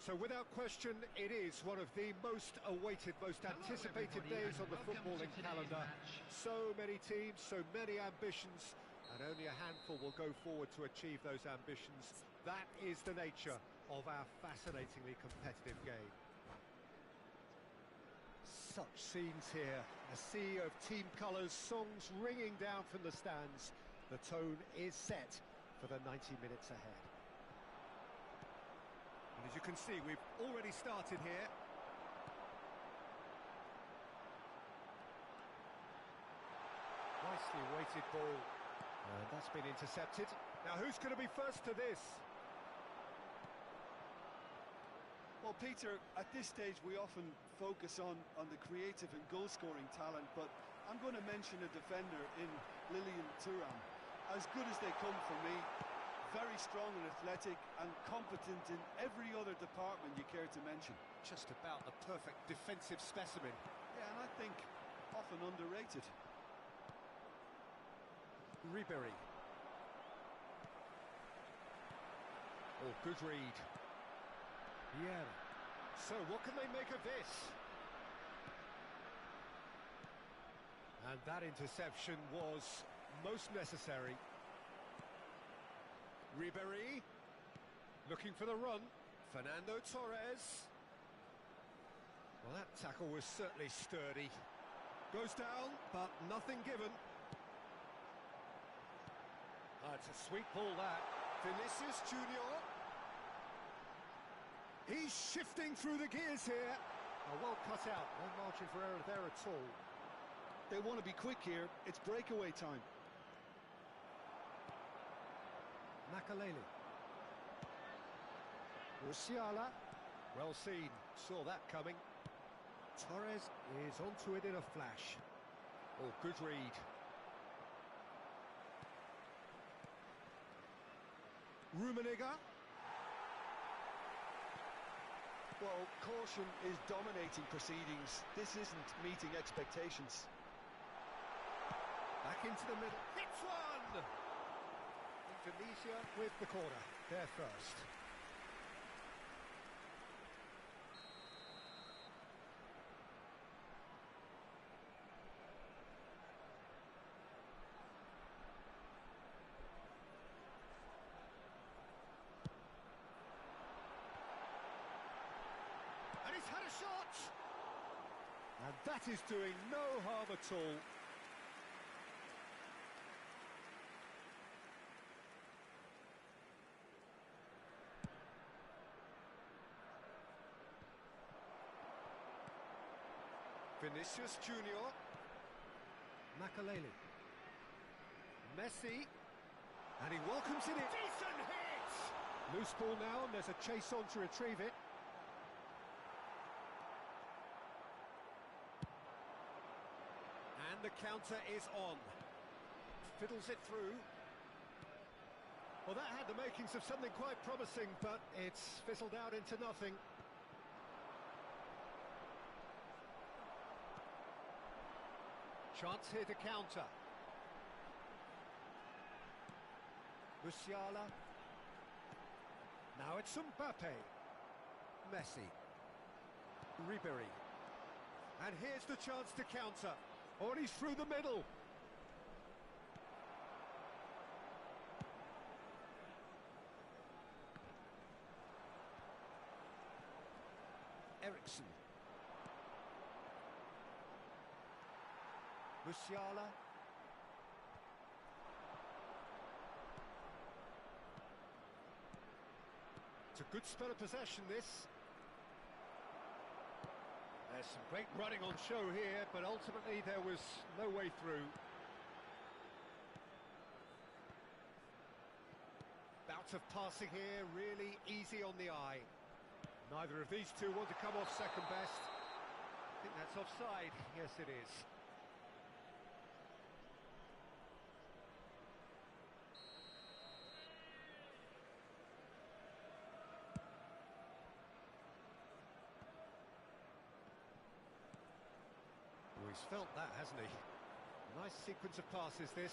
So without question, it is one of the most awaited, most anticipated days on the footballing calendar. So many teams, so many ambitions, and only a handful will go forward to achieve those ambitions. That is the nature of our fascinatingly competitive game. Such scenes here, a sea of team colours, songs ringing down from the stands. The tone is set for the 90 minutes ahead. And as you can see, we've already started here. Nicely weighted ball. And that's been intercepted. Now who's going to be first to this? Well, Peter, at this stage we often focus on the creative and goal-scoring talent, but I'm going to mention a defender in Lilian Thuram. As good as they come for me, very strong and athletic and competent in every other department you care to mention. Just about the perfect defensive specimen. Yeah, and I think often underrated. Ribery. Oh, good read. Yeah. So what can they make of this? And that interception was most necessary. Ribery, looking for the run. Fernando Torres. Well, that tackle was certainly sturdy. Goes down, but nothing given. It's a sweet ball, that. Vinicius Junior. He's shifting through the gears here. Oh, well cut out, no margin for error there at all. They want to be quick here, it's breakaway time. Makalele. Musiala. Well seen, saw that coming. Torres is onto it in a flash. Oh, good read. Rummenigge. Well, caution is dominating proceedings. This isn't meeting expectations. Back into the middle. Hits one! Indonesia with the corner. They're first. And he's had a shot! And that is doing no harm at all. Vinicius Junior. Makalele. Messi. And he welcomes it in. Decent hit! Loose ball now, and there's a chase on to retrieve it. And the counter is on. Fiddles it through. Well, that had the makings of something quite promising, but it's fizzled out into nothing. Chance here to counter. Musiala. Now it's Mbappe. Messi. Ribery. And here's the chance to counter. Oh, and he's through the middle. Eriksson. Musiala. It's a good spell of possession, this. There's some great running on show here, but ultimately there was no way through. Bout of passing here, really easy on the eye. Neither of these two want to come off second best. I think that's offside. Yes, it is. Well, he's felt that, hasn't he? Nice sequence of passes, this.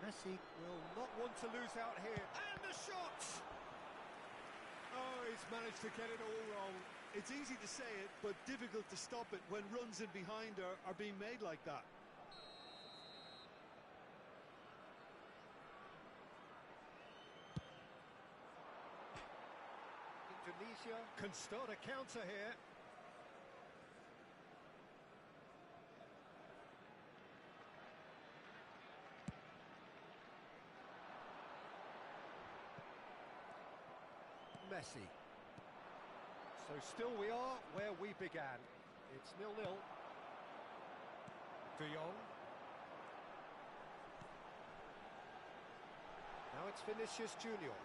Messi will not want to lose out here. And the shot! Oh, he's managed to get it all wrong. It's easy to say it, but difficult to stop it when runs in behind are being made like that. Indonesia can start a counter here. Messi. So still we are where we began. It's 0-0. De Jong. Now it's Vinicius Junior.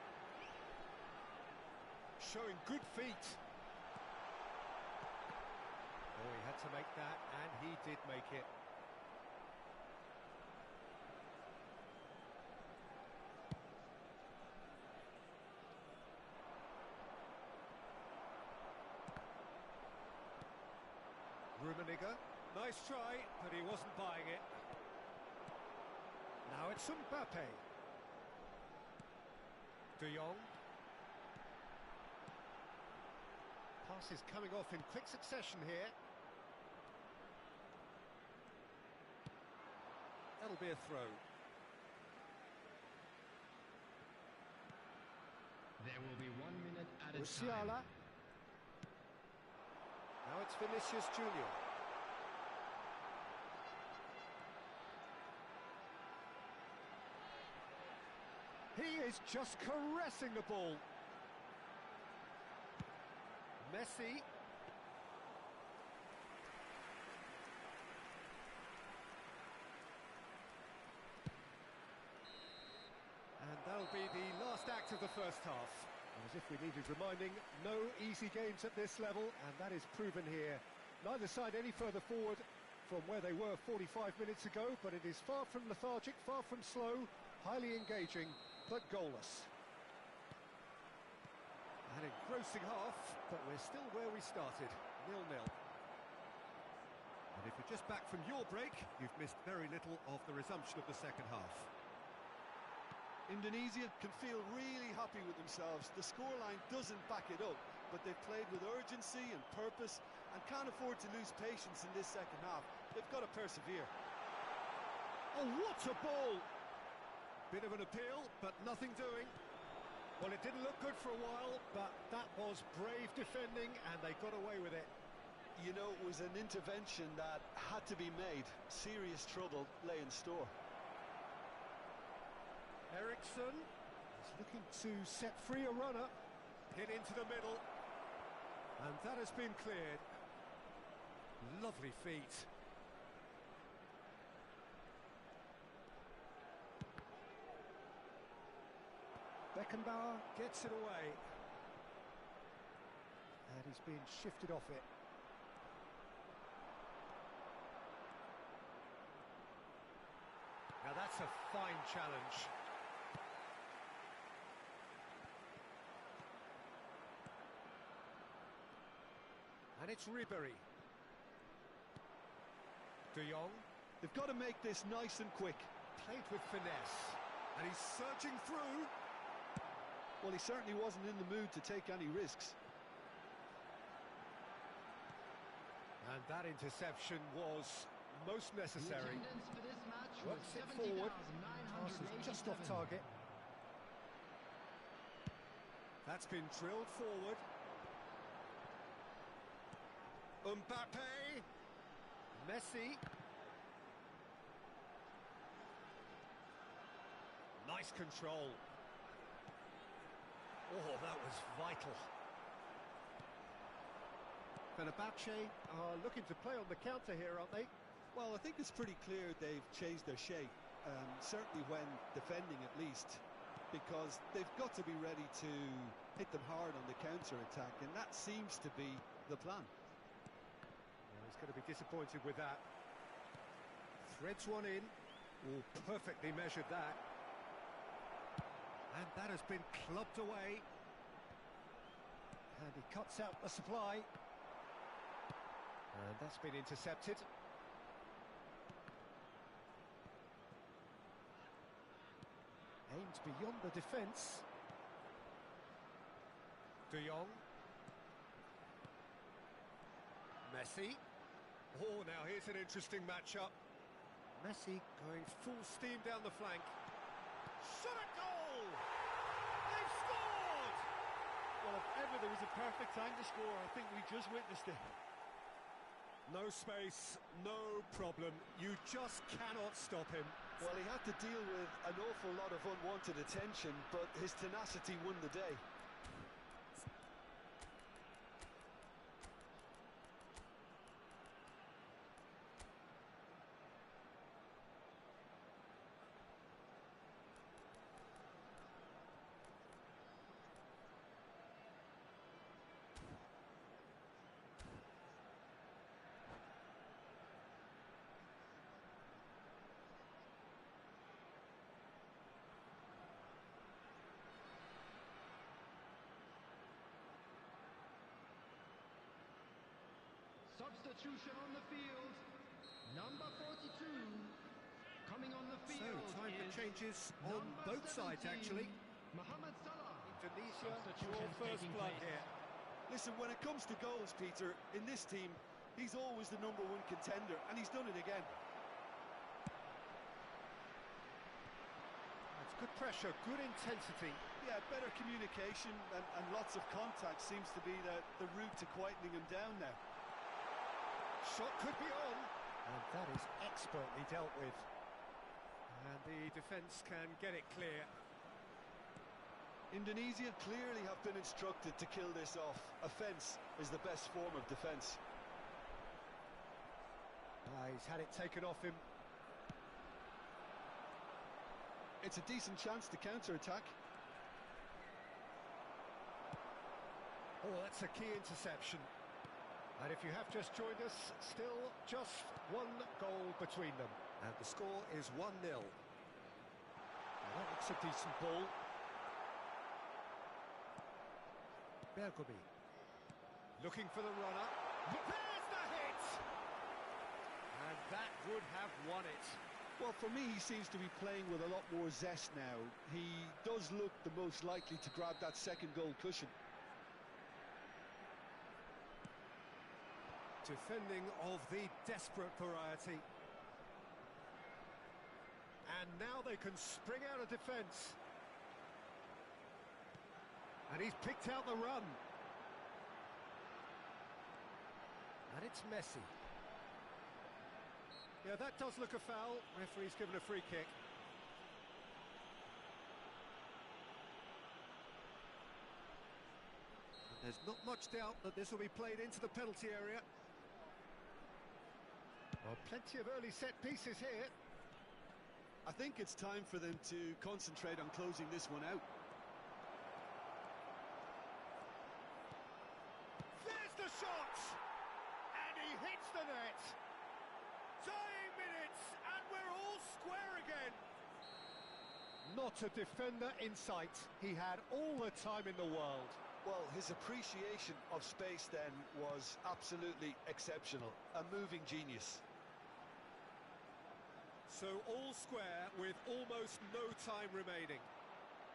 Showing good feet. Oh, he had to make that, and he did make it. Rummenigge, nice try, but he wasn't buying it. Now it's Mbappe. De Jong. Pass is coming off in quick succession here. That'll be a throw. There will be 1 minute added Musiala. time. Now it's Vinicius Junior. He is just caressing the ball. Messi. And that'll be the last act of the first half. As if we needed reminding, no easy games at this level, and that is proven here. Neither side any further forward from where they were 45 minutes ago, but it is far from lethargic, far from slow, highly engaging, but goalless. An engrossing half, but we're still where we started, 0-0. And if you're just back from your break, you've missed very little of the resumption of the second half. Indonesia can feel really happy with themselves. The scoreline doesn't back it up, but they've played with urgency and purpose and can't afford to lose patience in this second half. They've got to persevere. Oh, what a ball! Bit of an appeal, but nothing doing. Well, it didn't look good for a while, but that was brave defending, and they got away with it. You know, it was an intervention that had to be made. Serious trouble lay in store. Eriksson is looking to set free a runner. Hit into the middle. And that has been cleared. Lovely feet. Beckenbauer gets it away. And he's being shifted off it. Now that's a fine challenge. And it's Ribery. De Jong. They've got to make this nice and quick. Played with finesse. And he's surging through. Well, he certainly wasn't in the mood to take any risks. And that interception was most necessary. The attendance for this match was Works it forward. Pass is just off target. That's been drilled forward. Mbappe. Messi. Nice control. Oh, that was vital. Fenerbahce are looking to play on the counter here, aren't they? Well, I think it's pretty clear they've changed their shape, certainly when defending at least, because they've got to be ready to hit them hard on the counter-attack, and that seems to be the plan. Well, he's going to be disappointed with that. Threads one in. Oh, perfectly measured that. And that has been clubbed away. And he cuts out the supply. And that's been intercepted. Aimed beyond the defence. De Jong. Messi. Oh, now here's an interesting matchup. Messi going full steam down the flank. Shot at goal! They've scored! Well, if ever there was a perfect time to score, I think we just witnessed it. No space, no problem. You just cannot stop him. Well, he had to deal with an awful lot of unwanted attention, but his tenacity won the day. Substitution on the field. Number 42. Coming on the So, field time for is changes on number both sides, 17, actually. Mohamed Salah. Indonesia, Substitution your first taking blood place. here. Listen, when it comes to goals, Peter, in this team, he's always the #1 contender, and he's done it again. That's good pressure, good intensity. Yeah, better communication and lots of contact seems to be the route to quietening him down now. Shot could be on. And that is expertly dealt with. And the defence can get it clear. Indonesia clearly have been instructed to kill this off. Offence is the best form of defence. He's had it taken off him. It's a decent chance to counter-attack. Oh, that's a key interception. And if you have just joined us, still just one goal between them. And the score is 1-0. That looks a decent ball. Bergomi. Looking for the runner. There's the hit! And that would have won it. Well, for me, he seems to be playing with a lot more zest now. He does look the most likely to grab that second goal cushion. Defending of the desperate variety. And now they can spring out of defence. And he's picked out the run. And it's Messi. Yeah, that does look a foul. Referee's given a free kick. And there's not much doubt that this will be played into the penalty area. Well, plenty of early set pieces here. I think it's time for them to concentrate on closing this one out. There's the shot! And he hits the net! Dying minutes, and we're all square again! Not a defender in sight. He had all the time in the world. Well, his appreciation of space then was absolutely exceptional. A moving genius. So all square with almost no time remaining.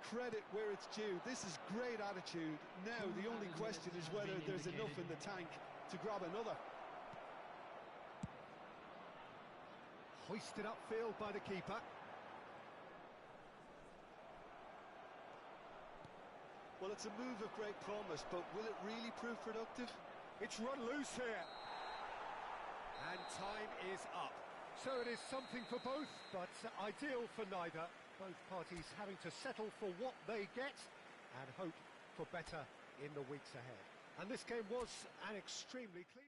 Credit where it's due. This is great attitude. Now the only question is whether there's enough in the tank to grab another. Hoisted upfield by the keeper. Well, it's a move of great promise, but will it really prove productive? It's run loose here. And time is up. So it is something for both, but ideal for neither. Both parties having to settle for what they get and hope for better in the weeks ahead. And this game was an extremely clean...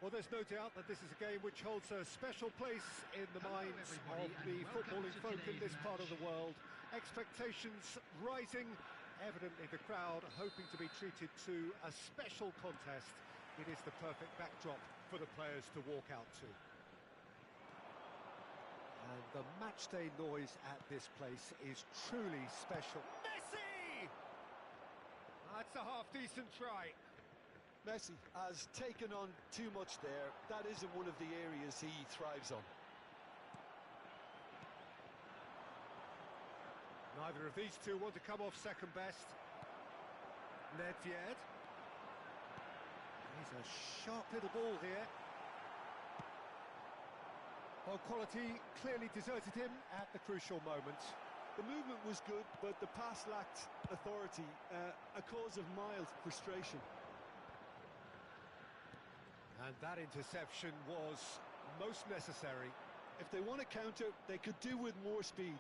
Well, there's no doubt that this is a game which holds a special place in the minds of the footballing folk in this part of the world. Expectations rising, evidently the crowd hoping to be treated to a special contest. It is the perfect backdrop for the players to walk out to. And the matchday noise at this place is truly special. Messi! That's a half-decent try. Messi has taken on too much there. That isn't one of the areas he thrives on. Neither of these two want to come off second best. Nedved. He's a sharp little ball here. Well, quality clearly deserted him at the crucial moment. The movement was good, but the pass lacked authority, a cause of mild frustration. And that interception was most necessary. If they want to counter, they could do with more speed.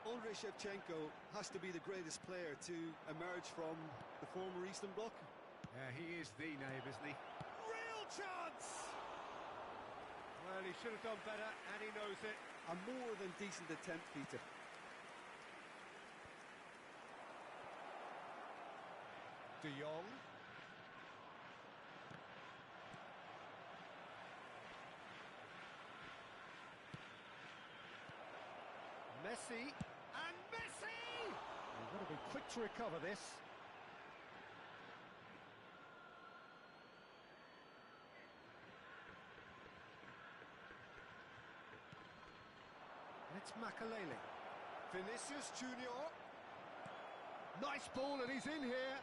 Andrei Shevchenko has to be the greatest player to emerge from the former Eastern Bloc. Yeah, he is the name, isn't he? Real chance! Well, he should have done better, and he knows it. A more than decent attempt, Peter. De Jong. Messi, and Messi! You've got to be quick to recover this. And it's Makalele. Vinicius Junior. Nice ball, and he's in here.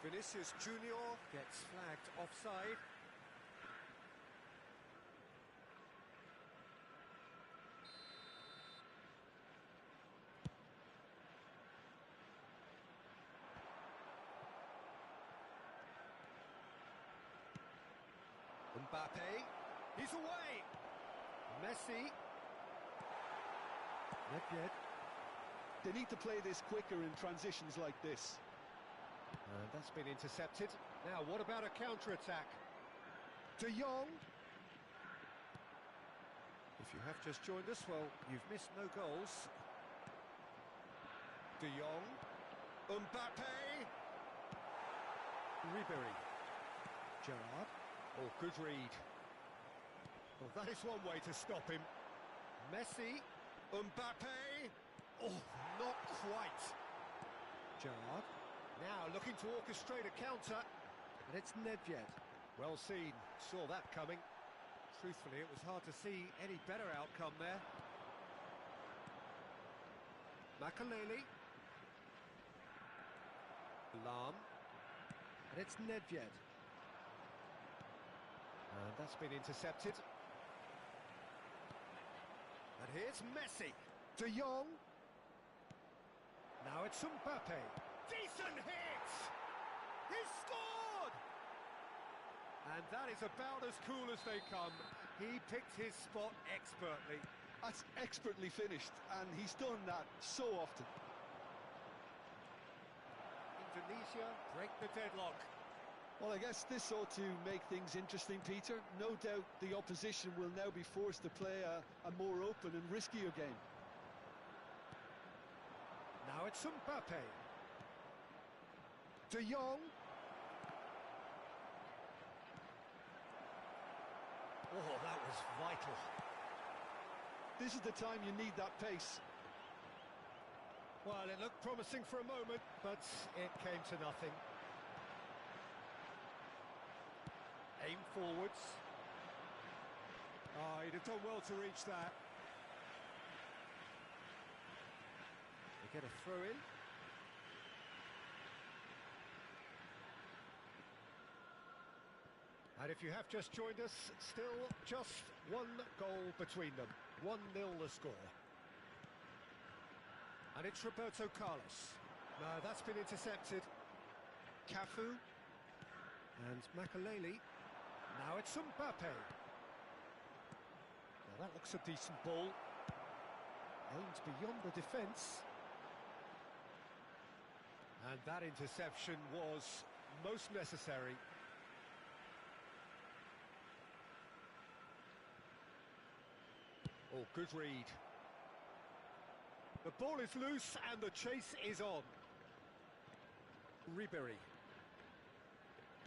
Vinicius Junior gets flagged offside. Mbappe, he's away. Messi. Nedved. They need to play this quicker in transitions like this. And that's been intercepted. Now, what about a counter-attack? De Jong. If you have just joined us, well, you've missed no goals. De Jong. Mbappe. Ribéry. Gerrard. Oh, good read. Well, that is one way to stop him. Messi. Mbappe. Oh, not quite. Gerrard. Now looking to orchestrate a counter. And it's Nedved. Well seen. Saw that coming. Truthfully, it was hard to see any better outcome there. Makalele. Lam. And it's Nedved. And that's been intercepted. And here's Messi. De Jong. Now it's Mbappe. Decent hit! He's scored! And that is about as cool as they come. He picked his spot expertly. That's expertly finished, and he's done that so often. Indonesia break the deadlock. Well, I guess this ought to make things interesting, Peter. No doubt the opposition will now be forced to play a more open and riskier game. Now it's Mbappe. De Jong. Oh, that was vital. This is the time you need that pace. Well, it looked promising for a moment, but it came to nothing. Aim forwards. Oh, he'd have done well to reach that. They get a throw in. And if you have just joined us, still just one goal between them. 1-0 the score. And it's Roberto Carlos. No, that's been intercepted. Cafu. And Makalele. Now it's Mbappe. Now that looks a decent ball. Aimed beyond the defence. And that interception was most necessary. Oh, good read. The ball is loose and the chase is on. Ribery.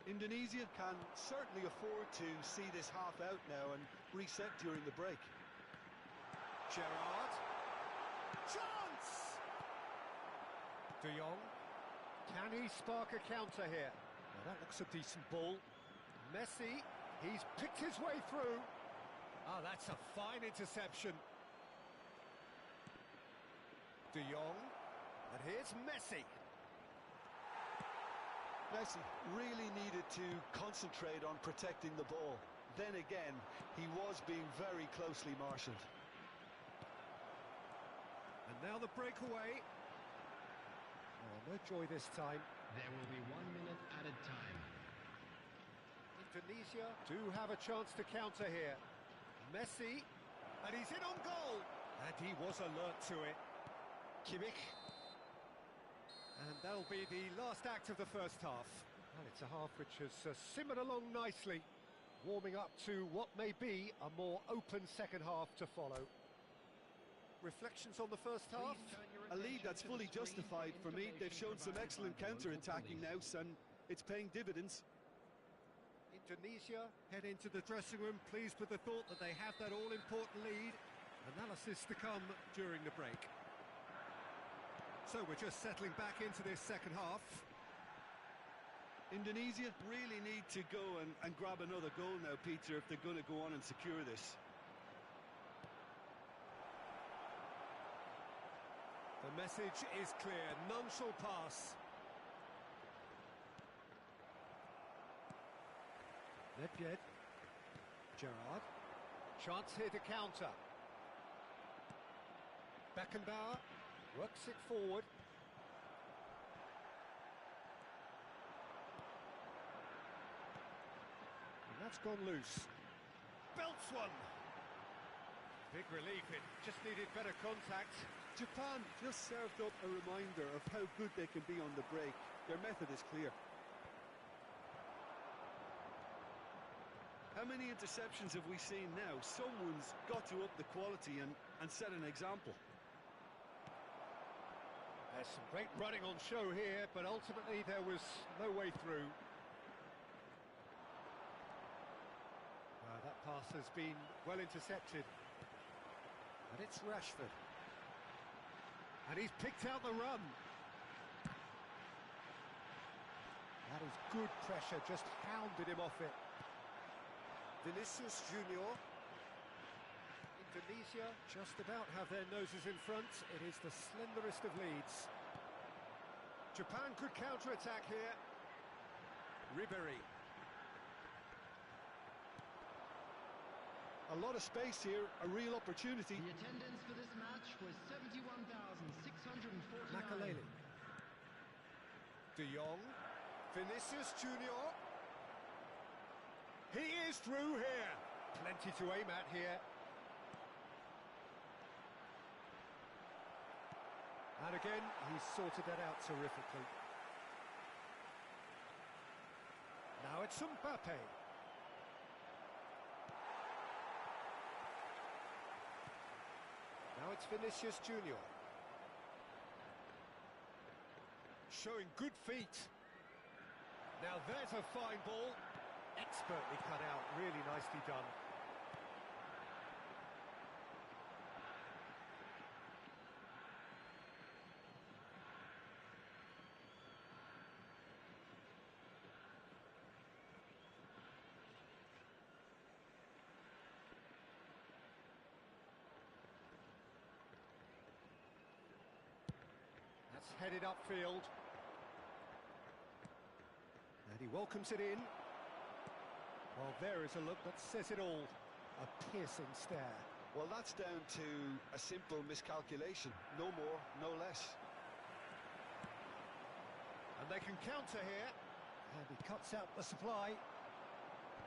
Indonesia can certainly afford to see this half out now and reset during the break. Gerrard. Chance! De Jong. Can he spark a counter here? Well, that looks a decent ball. Messi. He's picked his way through. Ah, that's a fine interception. De Jong. And here's Messi. Messi really needed to concentrate on protecting the ball. Then again, he was being very closely marshalled. And now the breakaway. Oh, no joy this time. There will be 1 minute added time. Indonesia do have a chance to counter here. Messi, and he's in on goal. And he was alert to it. Kimmich. And that'll be the last act of the first half. Well, it's a half which has simmered along nicely, warming up to what may be a more open second half to follow. Reflections on the first half? A lead that's fully justified for me. They've shown some excellent counter-attacking now, and it's paying dividends. Indonesia head into the dressing room pleased with the thought that they have that all-important lead. Analysis to come during the break. So we're just settling back into this second half. Indonesia really need to go and grab another goal now, Peter, if they're going to go on and secure this. The message is clear, none shall pass. Nedved. Gerrard. Chance here to counter. Beckenbauer works it forward. And that's gone loose. Belts one. Big relief, it just needed better contact. Japan just served up a reminder of how good they can be on the break. Their method is clear. How many interceptions have we seen now? Someone's got to up the quality and set an example. There's some great running on show here, but ultimately there was no way through. That pass has been well intercepted. And it's Rashford. And he's picked out the run. That is good pressure, just hounded him off it. Vinicius Junior. Indonesia just about have their noses in front. It is the slenderest of leads. Japan could counter-attack here. Ribery. A lot of space here, a real opportunity. The attendance for this match was 71,649. Makaleli. De Jong. Vinicius Junior. He is through here. Plenty to aim at here. And again, he's sorted that out terrifically. Now it's Mbappe. Now it's Vinicius Junior. Showing good feet. Now there's a fine ball. Expertly cut out, really nicely done. That's headed upfield. And he welcomes it in. Well, there is a look that says it all. A piercing stare. Well, that's down to a simple miscalculation. No more, no less. And they can counter here. And he cuts out the supply.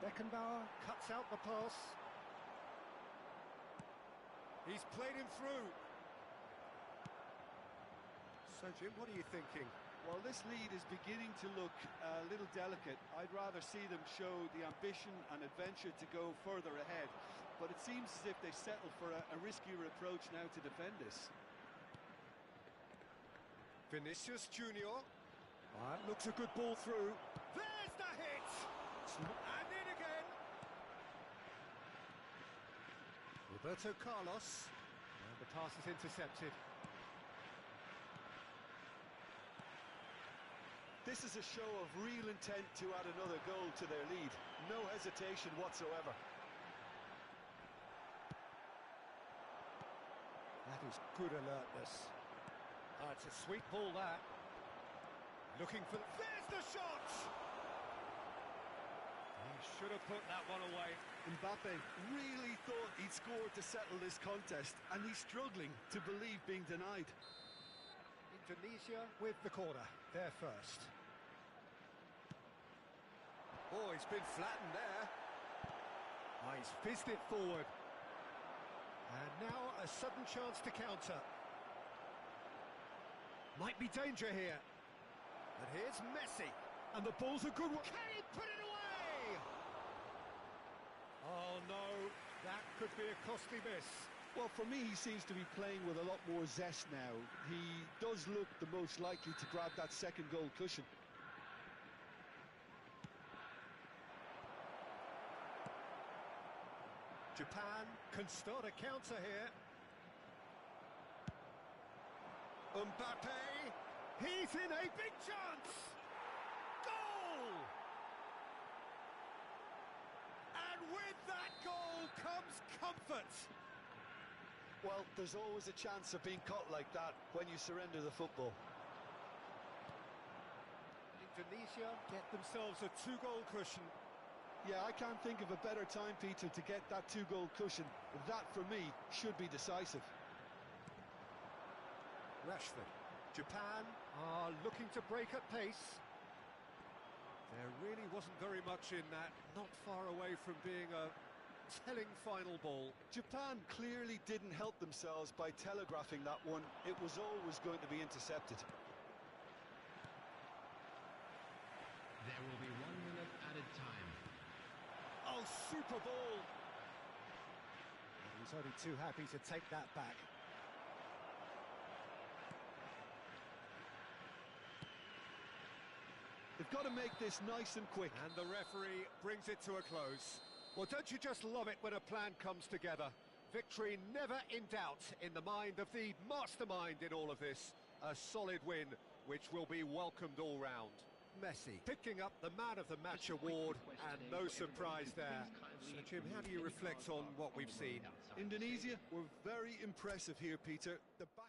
Beckenbauer cuts out the pass. He's played him through. So, Jim, what are you thinking? Well, this lead is beginning to look a little delicate. I'd rather see them show the ambition and adventure to go further ahead. But it seems as if they settle for a riskier approach now to defend this. Vinicius Junior. Looks a good ball through. There's the hit! And in again. Roberto Carlos. And the pass is intercepted. This is a show of real intent to add another goal to their lead. No hesitation whatsoever. That is good alertness. It's a sweet ball, that. Looking for... There's the shot! He should have put that one away. Mbappe really thought he'd scored to settle this contest, and he's struggling to believe being denied. Indonesia with the corner, there first. Oh, he's been flattened there. He's fizzed it forward. And now a sudden chance to counter. Might be danger here. But here's Messi. And the ball's a good one. Can he put it away? Oh no, that could be a costly miss. Well, for me, he seems to be playing with a lot more zest now. He does look the most likely to grab that second goal cushion. Japan can start a counter here. Mbappe, he's in a big chance! Goal! And with that goal comes comfort. Well, there's always a chance of being caught like that when you surrender the football. Indonesia get themselves a two-goal cushion. Yeah, I can't think of a better time, Peter, to get that two-goal cushion. That, for me, should be decisive. Rashford. Japan are looking to break at pace. There really wasn't very much in that, not far away from being a telling final ball. Japan clearly didn't help themselves by telegraphing that one. It was always going to be intercepted. There will be 1 minute added time. Oh, super ball! He's only too happy to take that back. They've got to make this nice and quick. And the referee brings it to a close. Well, don't you just love it when a plan comes together? Victory never in doubt in the mind of the mastermind in all of this. A solid win, which will be welcomed all round. Messi picking up the Man of the Match award, and no surprise there. So, Jim, how do you reflect on what we've seen? Indonesia were very impressive here, Peter. The back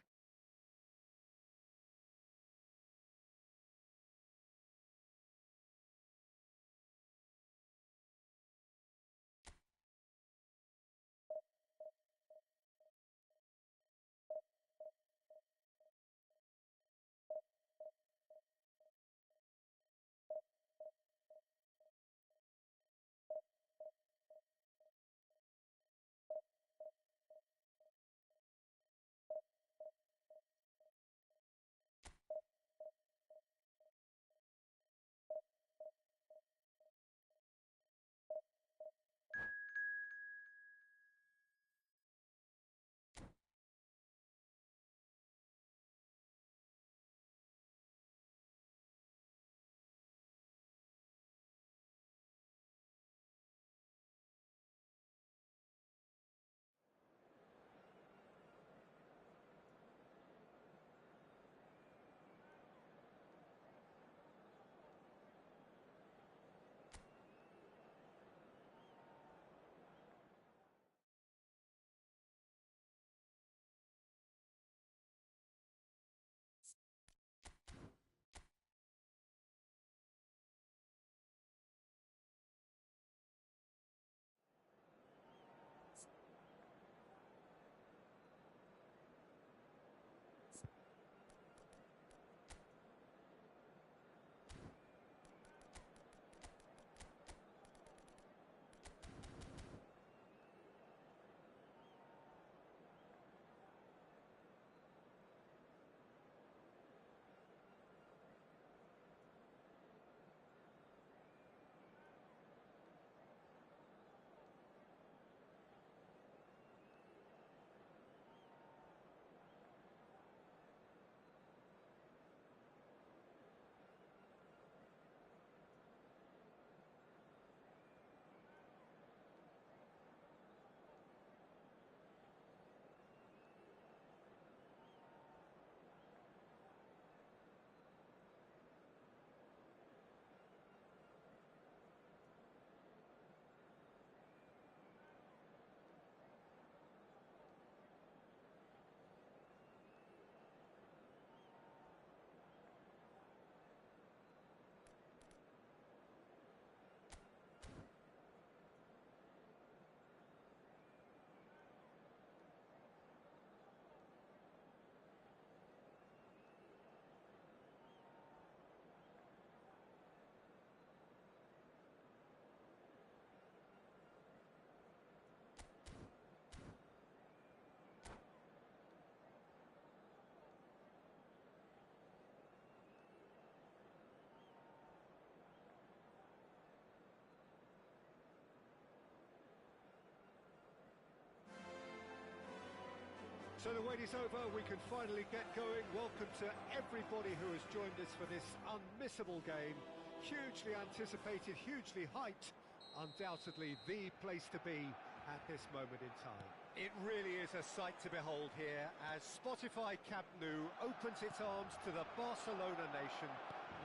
So the wait is over, we can finally get going. Welcome to everybody who has joined us for this unmissable game. Hugely anticipated, hugely hyped. Undoubtedly the place to be at this moment in time. It really is a sight to behold here as Spotify Camp Nou opens its arms to the Barcelona nation.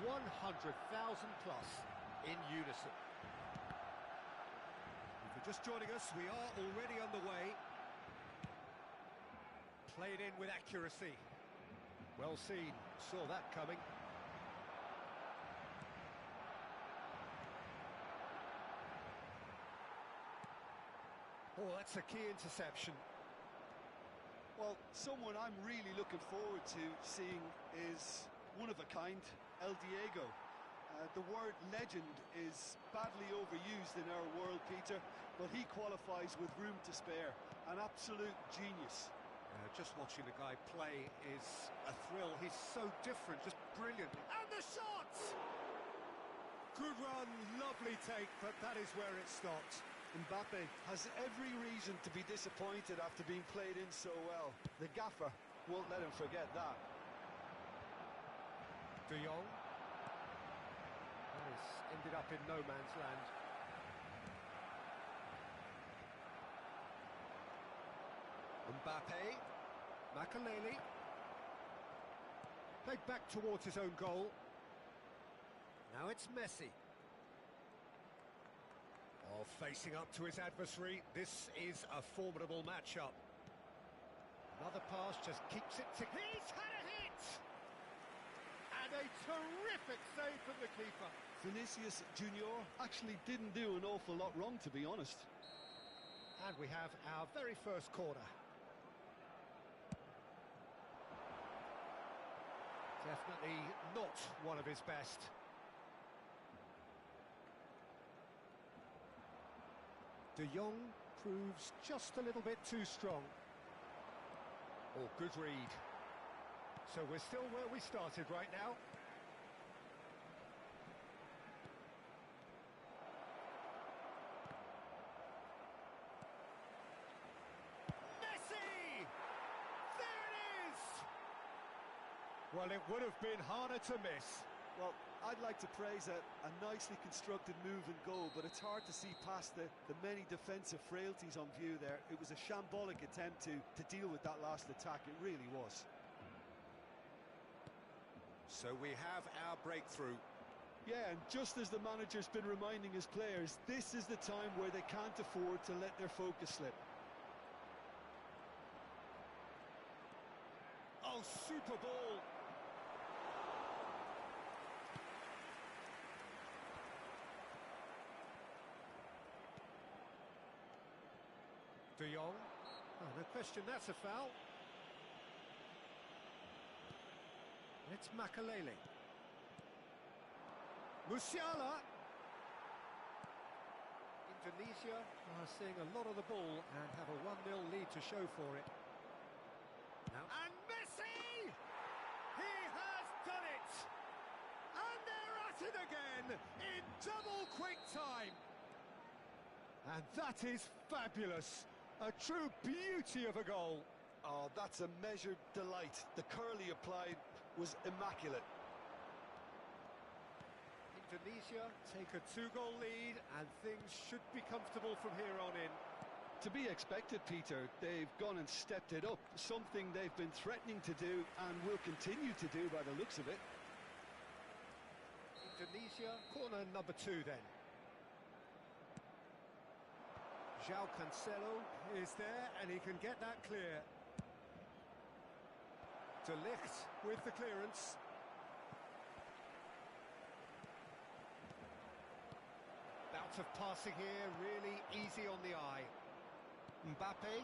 100,000 plus in unison. If you're just joining us, we are already underway. Played in with accuracy. Well seen, saw that coming. Oh, that's a key interception. Well, someone I'm really looking forward to seeing is one of a kind, El Diego. The word legend is badly overused in our world, Peter, but he qualifies with room to spare. An absolute genius. Just watching the guy play is a thrill. He's so different, just brilliant. And the shot! Good run, lovely take, but that is where it stopped. Mbappe has every reason to be disappointed after being played in so well. The gaffer won't let him forget that. De Jong. He's ended up in no man's land. Mbappe. Makaleli. Played back towards his own goal. Now it's Messi. Oh, facing up to his adversary, this is a formidable matchup. Another pass just keeps it to... He's had a hit! And a terrific save from the keeper. Vinicius Junior actually didn't do an awful lot wrong, to be honest. And we have our very first corner. Definitely not one of his best. De Jong proves just a little bit too strong. Oh, good read. So we're still where we started right now. Messi! There it is! Well, it would have been harder to miss. Well, I'd like to praise a nicely constructed move and goal, but it's hard to see past the many defensive frailties on view there. It was a shambolic attempt to deal with that last attack, it really was. So we have our breakthrough. Yeah, and just as the manager's been reminding his players, this is the time where they can't afford to let their focus slip. Oh, super ball! De Jong. Oh, no question, that's a foul. It's Makaleli. Musiala. Indonesia are seeing a lot of the ball and have a 1-0 lead to show for it. Now, and Messi! He has done it! And they're at it again in double quick time. And that is fabulous. A true beauty of a goal. Oh, that's a measured delight. The curl he applied was immaculate. Indonesia take a 2-goal lead and things should be comfortable from here on in. To be expected, Peter. They've gone and stepped it up, something they've been threatening to do and will continue to do by the looks of it. Indonesia, corner number 2 then. João Cancelo is there and he can get that clear. De Ligt with the clearance. Bout of passing here, really easy on the eye. Mbappe,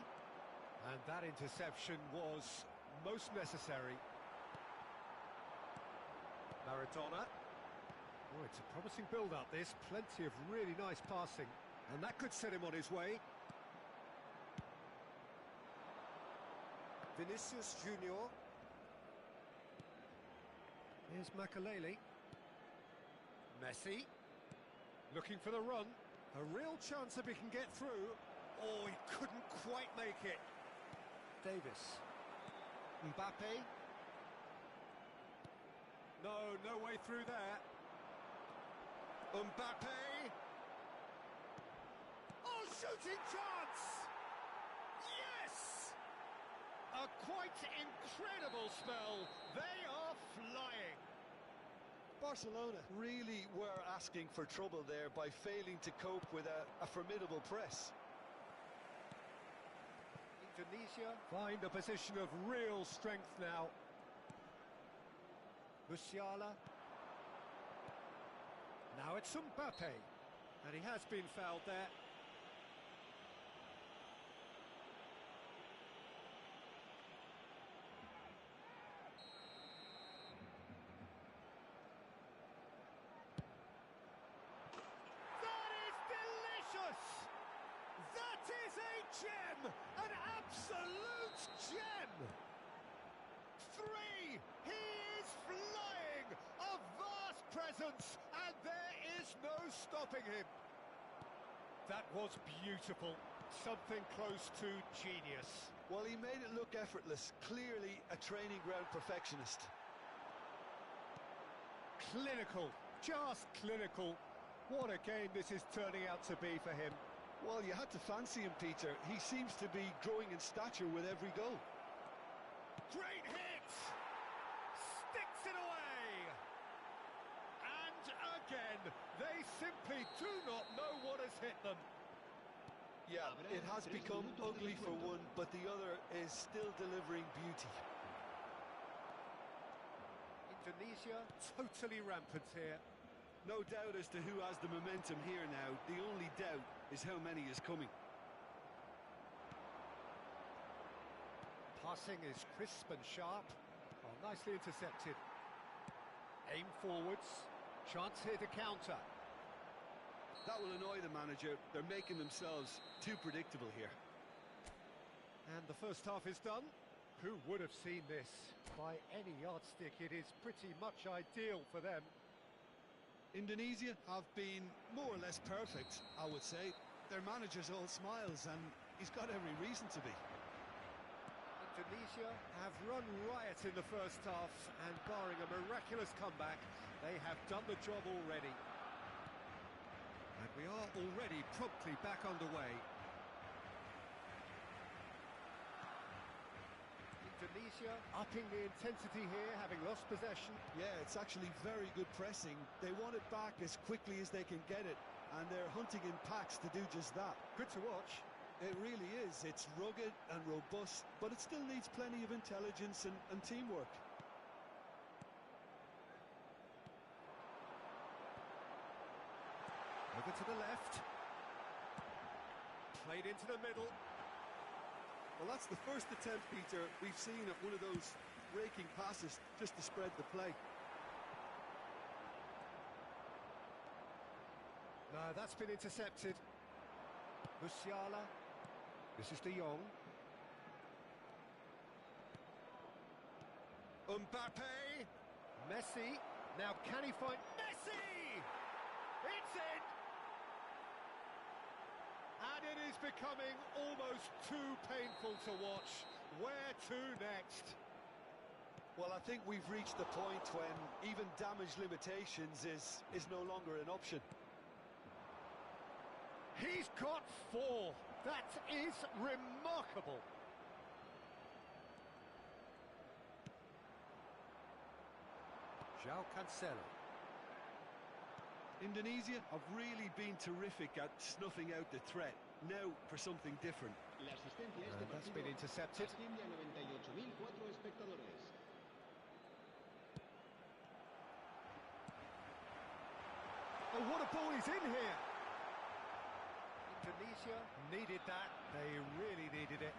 and that interception was most necessary. Maradona. Oh, it's a promising build-up this, plenty of really nice passing, and that could set him on his way. Vinicius Junior. Here's Makaleli. Messi. Looking for the run. A real chance if he can get through. Oh, he couldn't quite make it. Davis. Mbappe. No way through there. Mbappe. Oh, shooting chance! Yes! A quite incredible spell. They are flying. Barcelona really were asking for trouble there by failing to cope with a formidable press. Indonesia find a position of real strength now. Musiala. Now it's Mbappe, and he has been fouled there. That is delicious! That is a gem! An absolute gem! 3! He is flying! A vast presence, and there is no stopping him. That was beautiful. Something close to genius. Well, he made it look effortless. Clearly a training ground perfectionist. Clinical. Just clinical. What a game this is turning out to be for him. Well, you had to fancy him, Peter. He seems to be growing in stature with every goal. Great hit! Sticks it away! And again, they simply do not know what has hit them. Yeah, it has become ugly for one, but the other is still delivering beauty. Indonesia totally rampant here. No doubt as to who has the momentum here now. The only doubt is how many is coming. Passing is crisp and sharp. Oh, nicely intercepted. Aim forwards. Chance here to counter. That will annoy the manager. They're making themselves too predictable here. And the first half is done. Who would have seen this? By any yardstick, it is pretty much ideal for them. Indonesia have been more or less perfect, I would say. Their manager's all smiles, and he's got every reason to be. Indonesia have run riot in the first half, and barring a miraculous comeback, they have done the job already. And we are already promptly back underway. Indonesia upping the intensity here, having lost possession. Yeah, it's actually very good pressing. They want it back as quickly as they can get it, and they're hunting in packs to do just that. Good to watch. It really is. It's rugged and robust, but it still needs plenty of intelligence and teamwork. Over to the left. Played into the middle. Well, that's the first attempt, Peter, we've seen at one of those raking passes just to spread the play. No, that's been intercepted. Musiala. This is De Jong. Mbappe. Messi. Now can he find Messi? It's in! And it is becoming almost too painful to watch. Where to next? Well, I think we've reached the point when even damage limitations is no longer an option. He's got 4. That is remarkable. João Cancelo. Indonesia have really been terrific at snuffing out the threat. Now for something different. That's been intercepted. Oh, what a ball he's in here! Indonesia needed that. They really needed it.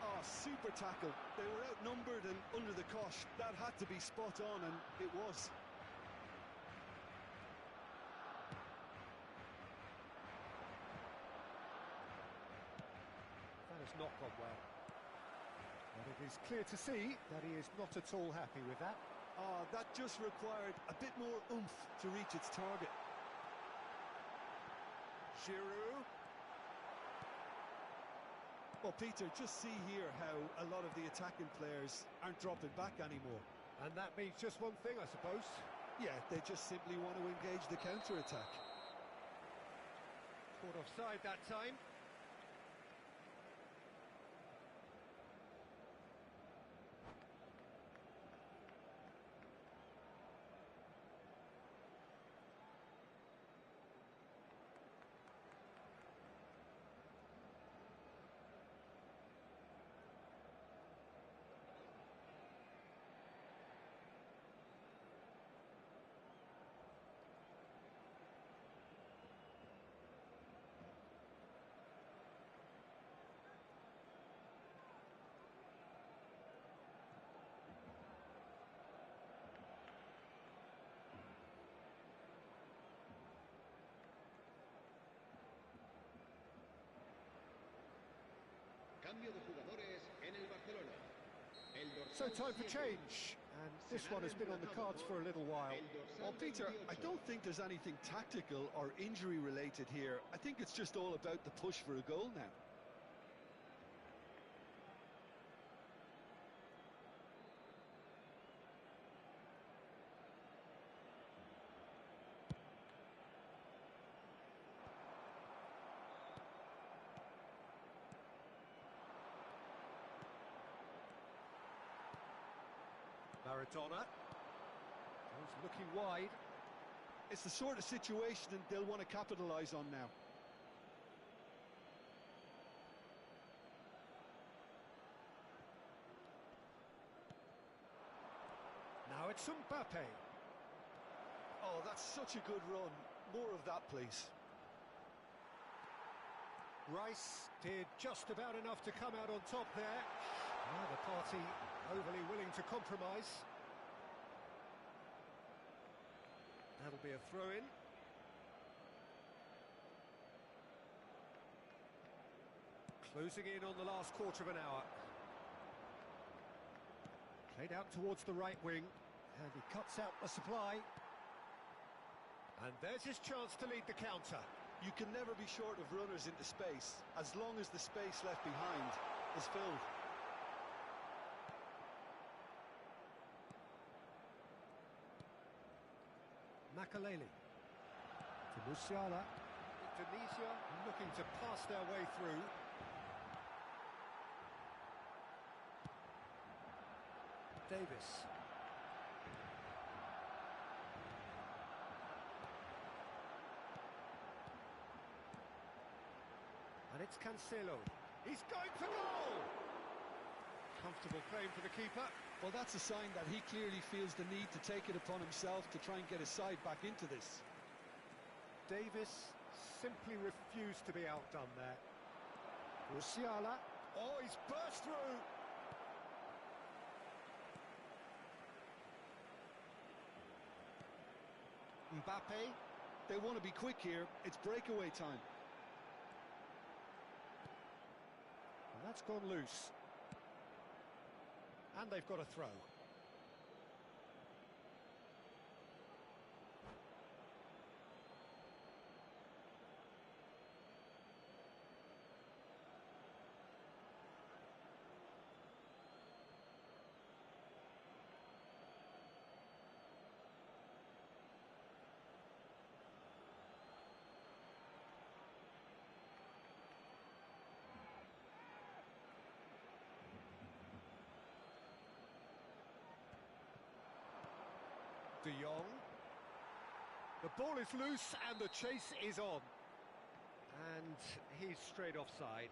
Oh, super tackle. They were outnumbered and under the cosh. That had to be spot on, and it was. That has not gone well. But it is clear to see that he is not at all happy with that. Oh, that just required a bit more oomph to reach its target. Giroud. Well, Peter, just see here how a lot of the attacking players aren't dropping back anymore. And that means just one thing, I suppose. Yeah, they just simply want to engage the counter-attack. Caught offside that time. Cambio de jugadores en el Barcelona. So time for change, and this one has been on the cards for a little while. Well, Peter, I don't think there's anything tactical or injury related here. I think it's just all about the push for a goal now. Maradona. He's looking wide. It's the sort of situation that they'll want to capitalise on now. Now it's Mbappe. Oh, that's such a good run. More of that, please. Rice did just about enough to come out on top there. Neither party overly willing to compromise. That'll be a throw-in. Closing in on the last quarter of an hour. Played out towards the right wing, and he cuts out the supply. And there's his chance to lead the counter. You can never be short of runners into space, as long as the space left behind is filled. Makaleli to Musiala. Indonesia looking to pass their way through. Davis. And it's Cancelo. He's going for goal! Comfortable claim for the keeper. Well, that's a sign that he clearly feels the need to take it upon himself to try and get his side back into this. Davis simply refused to be outdone there. Musiala. Oh, he's burst through! Mbappe. They want to be quick here. It's breakaway time. And that's gone loose. And they've got a throw. De Jong. The ball is loose and the chase is on. And he's straight offside.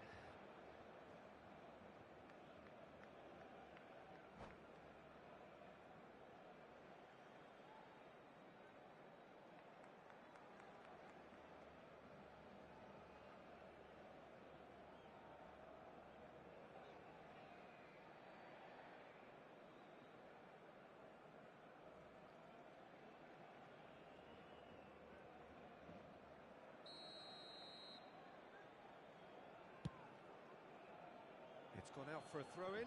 It's gone out for a throw-in.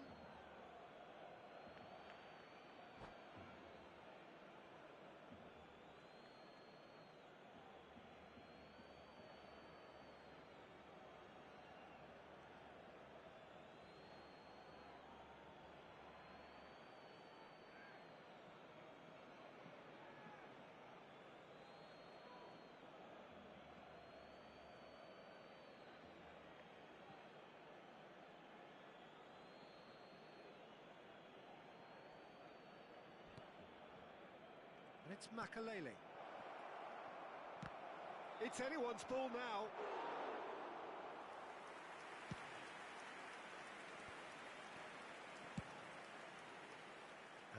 It's Makalele. It's anyone's ball now.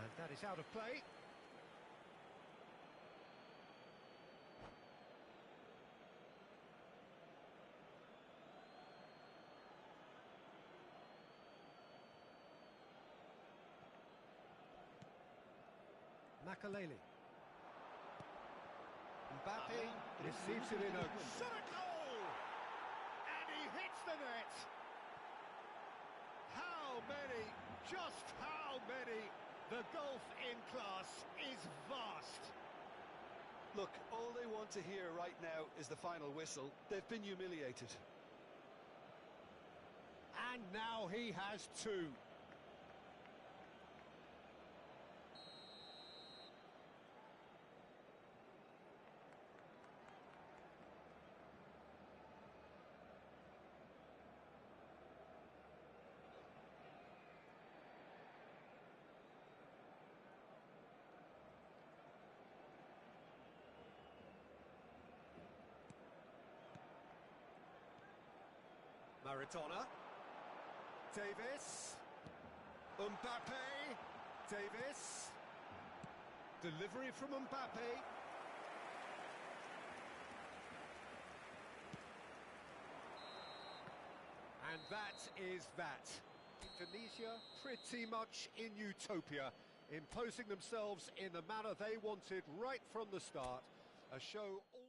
And that is out of play. Makalele. Mbappe receives it in a shot goal! And he hits the net! How many, just how many? The gulf in class is vast. Look, all they want to hear right now is the final whistle. They've been humiliated. And now he has two. Maradona, Davis, Mbappe, Davis, delivery from Mbappe. And that is that. Indonesia pretty much in utopia, imposing themselves in the manner they wanted right from the start. A show all...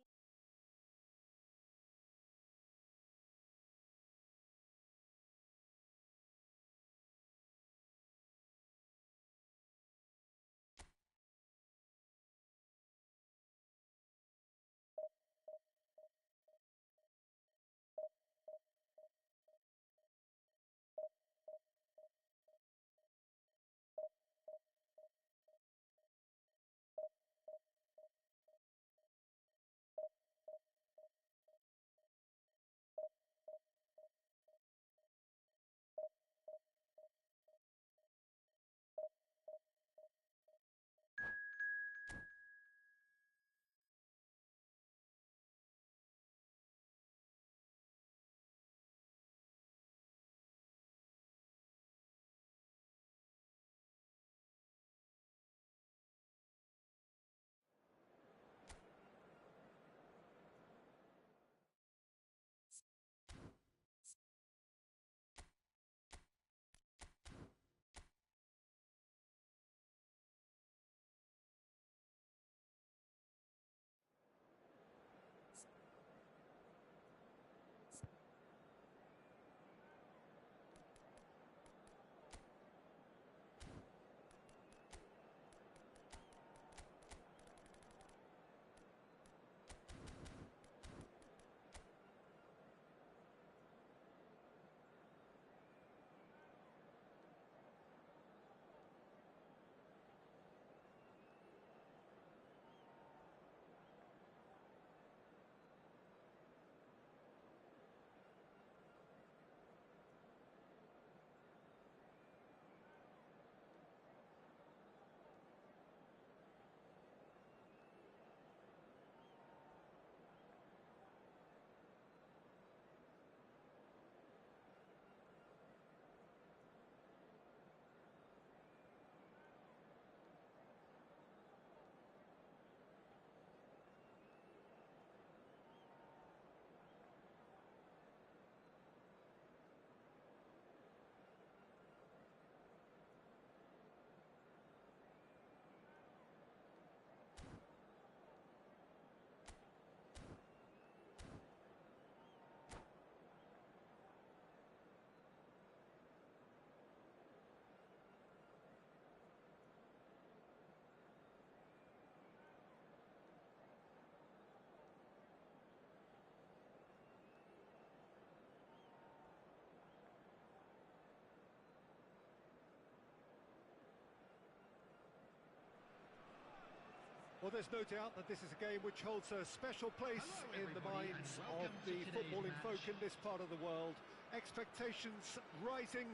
Well, there's no doubt that this is a game which holds a special place in the minds of the footballing folk in this part of the world. Expectations rising,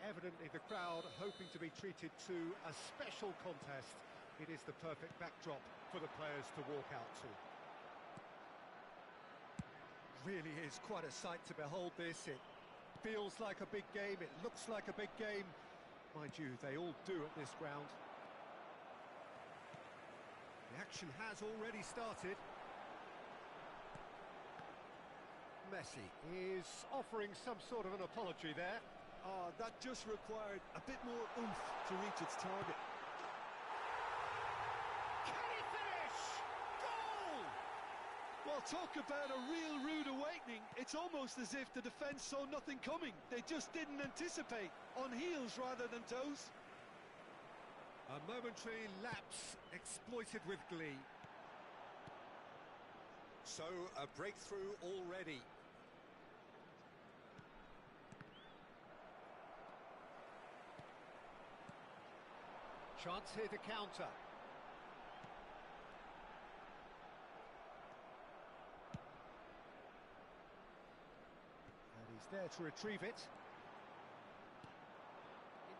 evidently the crowd hoping to be treated to a special contest. It is the perfect backdrop for the players to walk out to. Really is quite a sight to behold this. It feels like a big game, it looks like a big game. Mind you, they all do at this ground. The action has already started. Messi is offering some sort of an apology there. That just required a bit more oomph to reach its target. Can he finish? Goal! Well, talk about a real rude awakening. It's almost as if the defence saw nothing coming. They just didn't anticipate. On heels rather than toes. A momentary lapse exploited with glee. So, a breakthrough already. Chance here to counter. And he's there to retrieve it.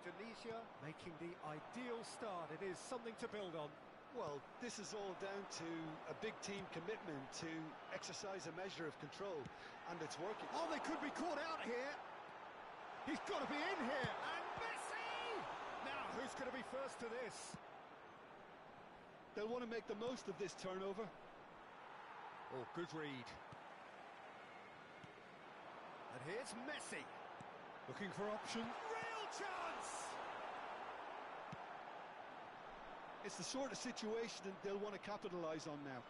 Indonesia making the ideal start. It is something to build on. Well, this is all down to a big team commitment to exercise a measure of control, and it's working. Oh, they could be caught out here. He's got to be in here. And Messi! Now, who's going to be first to this? They'll want to make the most of this turnover. Oh, good read. And here's Messi. Looking for option. Real chance! It's the sort of situation that they'll want to capitalise on now.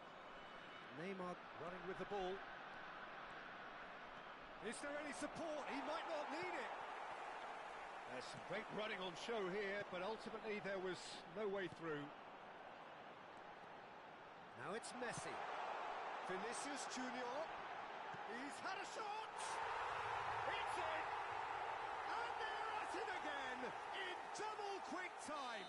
Neymar running with the ball. Is there any support? He might not need it. There's some great running on show here, but ultimately there was no way through. Now it's Messi. Vinicius Junior. He's had a shot. It's in. And they're at it again in double quick time.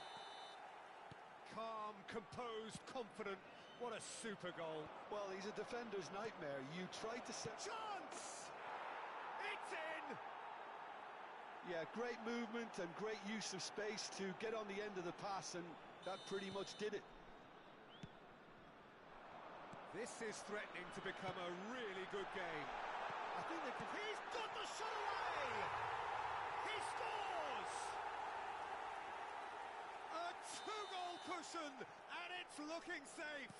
Calm, composed, confident. What a super goal. Well, he's a defender's nightmare. You try to set... Chance! It's in! Yeah, great movement and great use of space to get on the end of the pass, and that pretty much did it. This is threatening to become a really good game. I think they can... He's got the shot away! He scores! A two-goal cushion, and it's looking safe.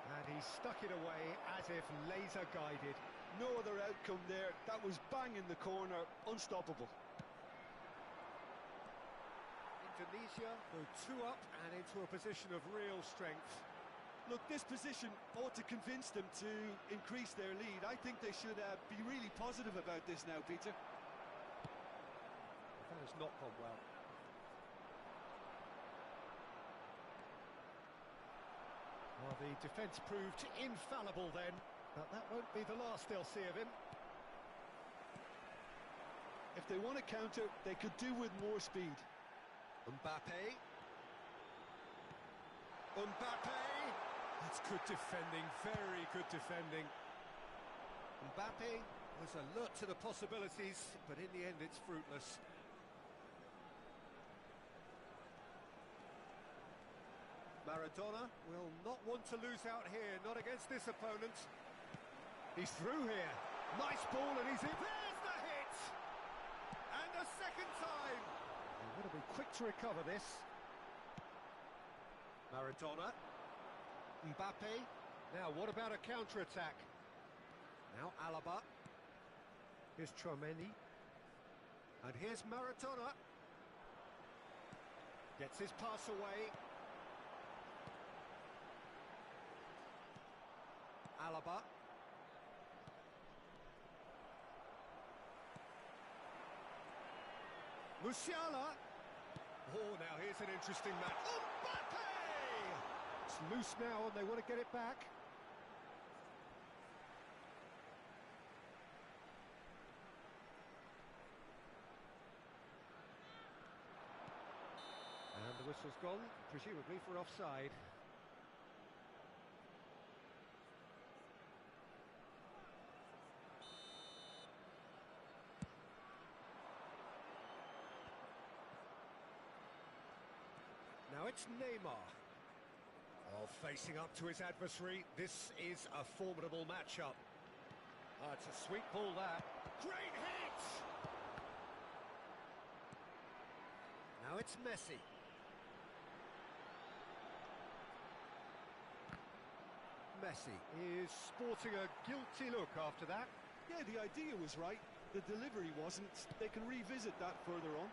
And he stuck it away as if laser-guided. No other outcome there. That was bang in the corner, unstoppable. Indonesia go two up and into a position of real strength. Look, this position ought to convince them to increase their lead. I think they should be really positive about this now, Peter. That has not gone well. Well, the defence proved infallible then, but that won't be the last they'll see of him. If they want to counter, they could do with more speed. Mbappe. That's good defending, very good defending. Mbappe was alert to the possibilities, but in the end it's fruitless. Maradona will not want to lose out here, not against this opponent. He's through here. Nice ball and he's in. There's the hit! And a second time! They're going to be quick to recover this. Maradona. Mbappe. Now, what about a counter-attack? Now, Alaba. Here's Chouameni. And here's Maradona. Gets his pass away. Alaba. Musiala. Oh, now here's an interesting match. Mbappe! It's loose now and they want to get it back. And the whistle's gone, presumably for offside. Now it's it's Neymar. Oh, facing up to his adversary, this is a formidable matchup. It's a sweet ball, that. Great hit! Now it's Messi. Messi is sporting a guilty look after that. Yeah, the idea was right. The delivery wasn't. They can revisit that further on.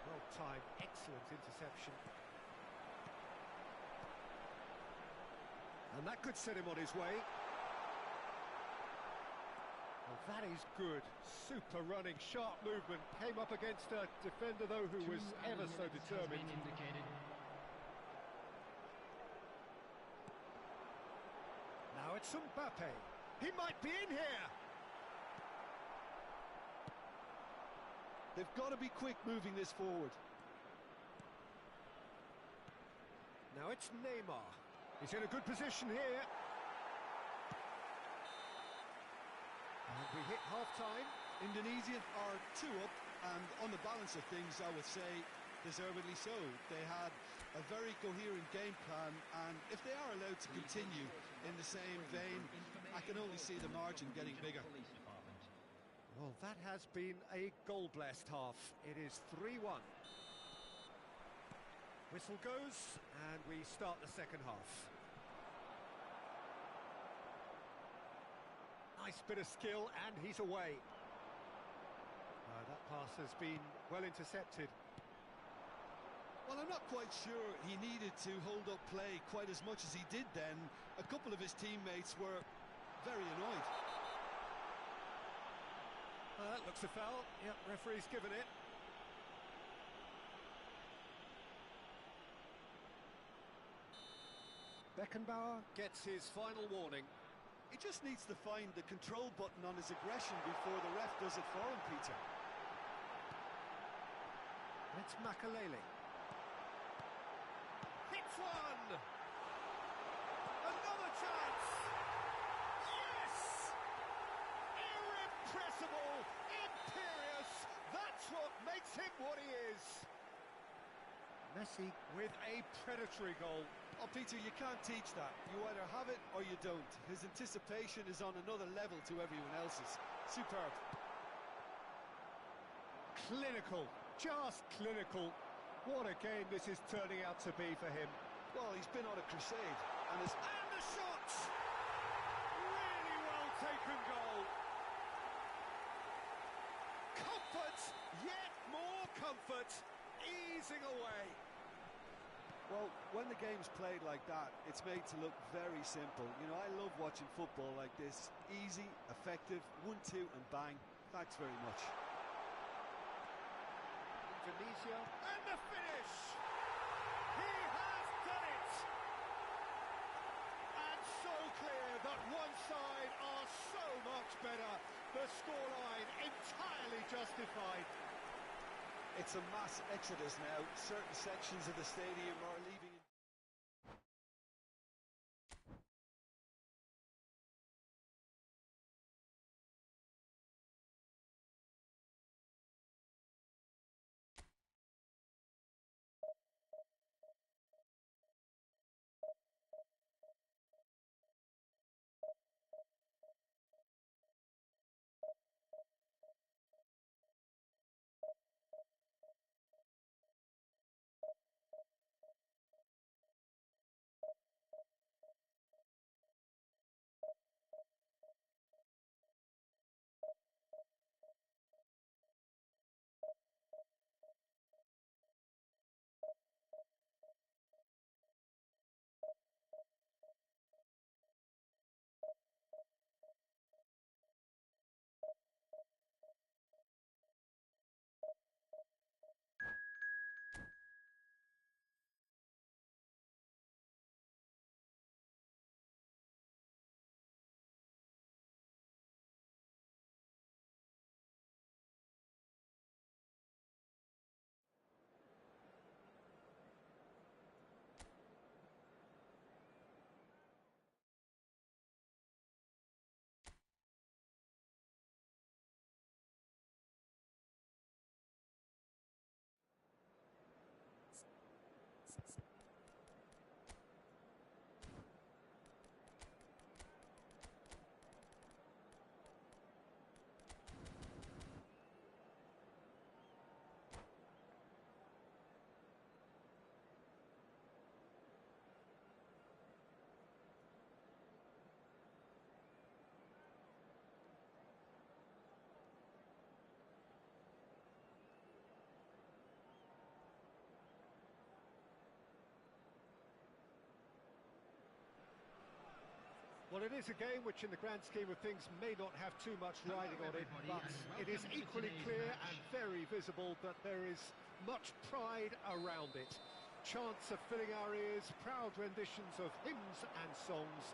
Well timed, excellent interception. And that could set him on his way. Well, that is good. Super running, sharp movement. Came up against a defender, though, who was ever so determined. Now it's Mbappe. He might be in here. They've got to be quick moving this forward. Now it's Neymar. He's in a good position here. And we hit half-time. Indonesia are 2 up, and on the balance of things, I would say deservedly so. They had a very coherent game plan, and if they are allowed to continue in the same vein, I can only see the margin getting bigger. Well, that has been a goal-blessed half. It is 3-1. Whistle goes, and we start the second half. Nice bit of skill, and he's away. That pass has been well intercepted. Well, I'm not quite sure he needed to hold up play quite as much as he did then. A couple of his teammates were very annoyed. That looks a foul. Yep, referee's given it. Beckenbauer gets his final warning. He just needs to find the control button on his aggression before the ref does it for him, Peter. It's Makalele. Hits one! Another chance! Yes! Irrepressible! Imperious! That's what makes him what he is! Messi with a predatory goal. Oh, Peter, you can't teach that. You either have it or you don't. His anticipation is on another level to everyone else's. Superb. Clinical. Just clinical. What a game this is turning out to be for him. Well, he's been on a crusade. And the shot! Really well taken goal. Comfort, yet more comfort, easing away. Well, when the game's played like that, it's made to look very simple. You know, I love watching football like this. Easy, effective, 1-2 and bang. Thanks very much. Indonesia, and the finish! He has done it! And so clear that one side are so much better. The scoreline entirely justified. It's a mass exodus now. Certain sections of the stadium are leaving. Well, it is a game which in the grand scheme of things may not have too much riding on it, but it is equally clear and very visible that there is much pride around it. Chants are filling our ears, proud renditions of hymns and songs.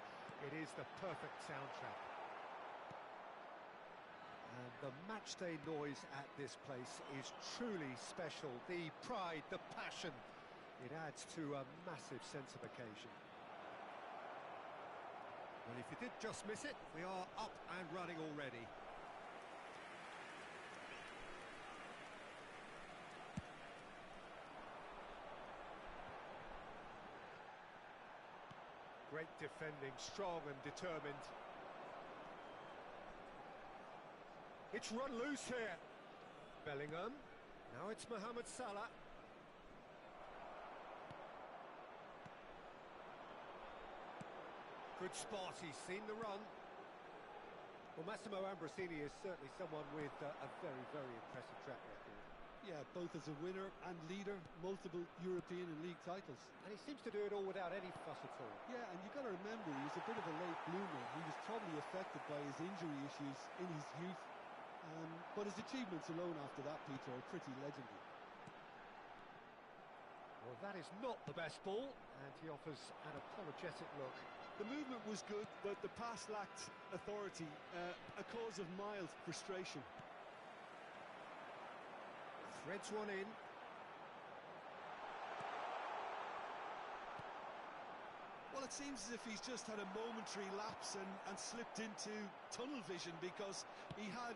It is the perfect soundtrack. And the matchday noise at this place is truly special. The pride, the passion, it adds to a massive sense of occasion. Well, if you did just miss it, we are up and running already. Great defending, strong and determined. It's run loose here. Bellingham. Now it's Mohamed Salah. Good spot, he's seen the run. Well, Massimo Ambrosini is certainly someone with a very, very impressive track record. Yeah, both as a winner and leader, multiple European and league titles. And he seems to do it all without any fuss at all. Yeah, and you've got to remember, he was a bit of a late bloomer. He was probably affected by his injury issues in his youth. But his achievements alone after that, Peter, are pretty legendary. Well, that is not the best ball, and he offers an apologetic look. The movement was good, but the pass lacked authority, a cause of mild frustration. Threads one in. Well, it seems as if he's just had a momentary lapse and slipped into tunnel vision, because he had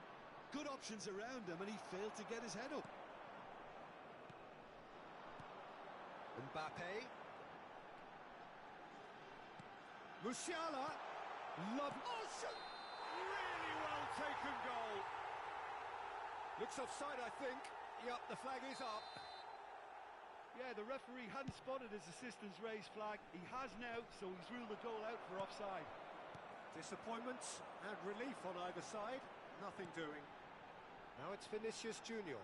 good options around him and he failed to get his head up. Mbappe. Musiala, love, oh, really well taken goal. Looks offside, I think. Yep, the flag is up. Yeah, the referee hadn't spotted his assistant's raised flag. He has now, so he's ruled the goal out for offside. Disappointment and relief on either side. Nothing doing. Now it's Vinicius Junior.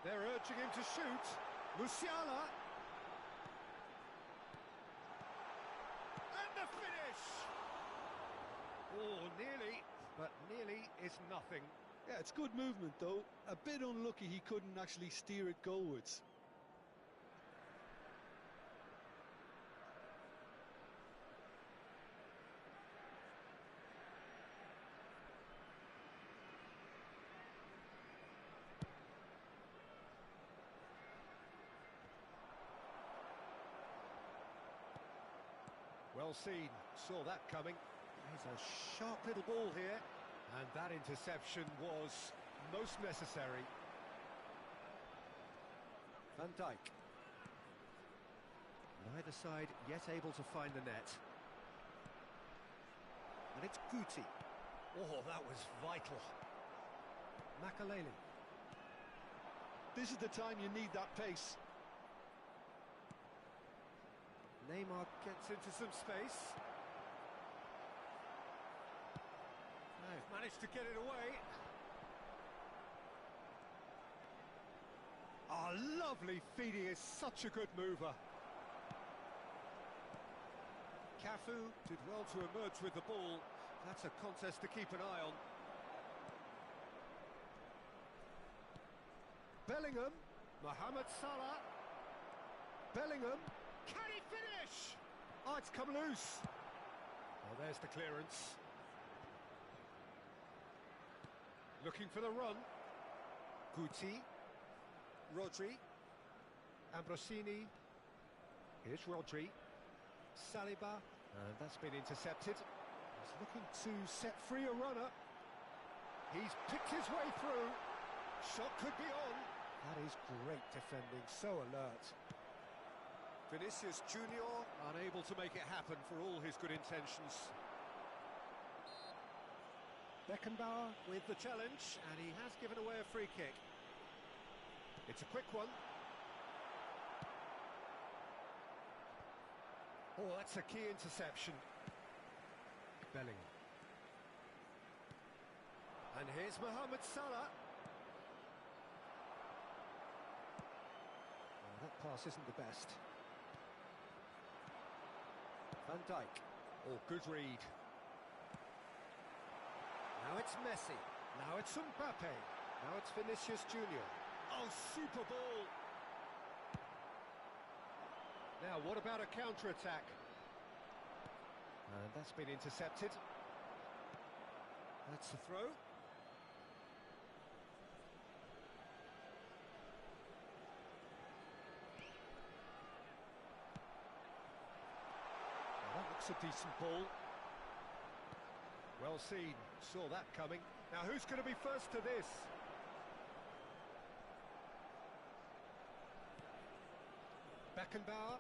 They're urging him to shoot. Musiala. Oh, nearly, but nearly is nothing. Yeah, it's good movement, though. A bit unlucky he couldn't actually steer it goalwards. Well seen, saw that coming. There's a sharp little ball here, and that interception was most necessary. Van Dijk. Neither side yet able to find the net. And it's Guti. Oh, that was vital. Makaleli. This is the time you need that pace. Neymar gets into some space. They've managed to get it away. Oh, lovely feed. He is such a good mover. Cafu did well to emerge with the ball. That's a contest to keep an eye on. Bellingham. Mohamed Salah. Bellingham. Can he finish? Oh, it's come loose. Well, there's the clearance. Looking for the run. Guti. Rodri. Ambrosini. Here's Rodri. Saliba. And that's been intercepted. He's looking to set free a runner. He's picked his way through. Shot could be on. That is great defending, so alert. Vinicius Junior unable to make it happen for all his good intentions. Beckenbauer with the challenge, and he has given away a free kick. It's a quick one. Oh, that's a key interception. Bellingham. And here's Mohamed Salah. Oh, that pass isn't the best. Van Dijk. Oh, good read. Now it's Messi. Now it's Mbappe. Now it's Vinicius Junior. Oh, super ball! Now, what about a counter-attack? And that's been intercepted. That's the throw. Well, that looks a decent ball. Well seen, saw that coming. Now who's going to be first to this? Beckenbauer.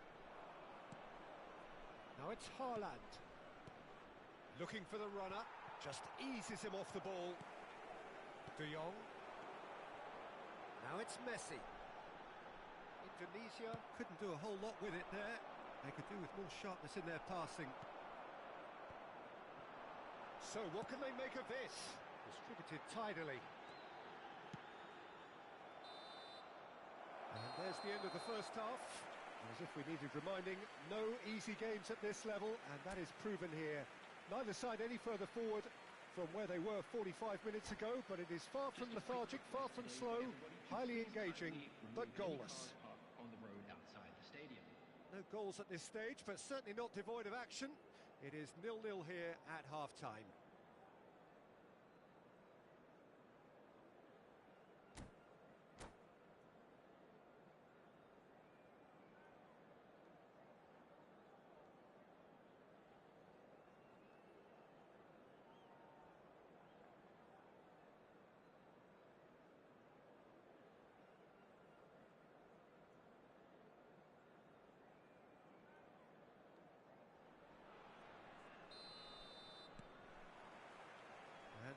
Now it's Haaland. Looking for the runner, just eases him off the ball. De Jong. Now it's Messi. Indonesia couldn't do a whole lot with it there. They could do with more sharpness in their passing. So what can they make of this? Distributed tidily. And there's the end of the first half. As if we needed reminding, no easy games at this level, and that is proven here. Neither side any further forward from where they were 45 minutes ago, but it is far from lethargic, far from slow, highly engaging, but goalless. On the road outside the stadium. No goals at this stage, but certainly not devoid of action. It is 0-0 here at half-time.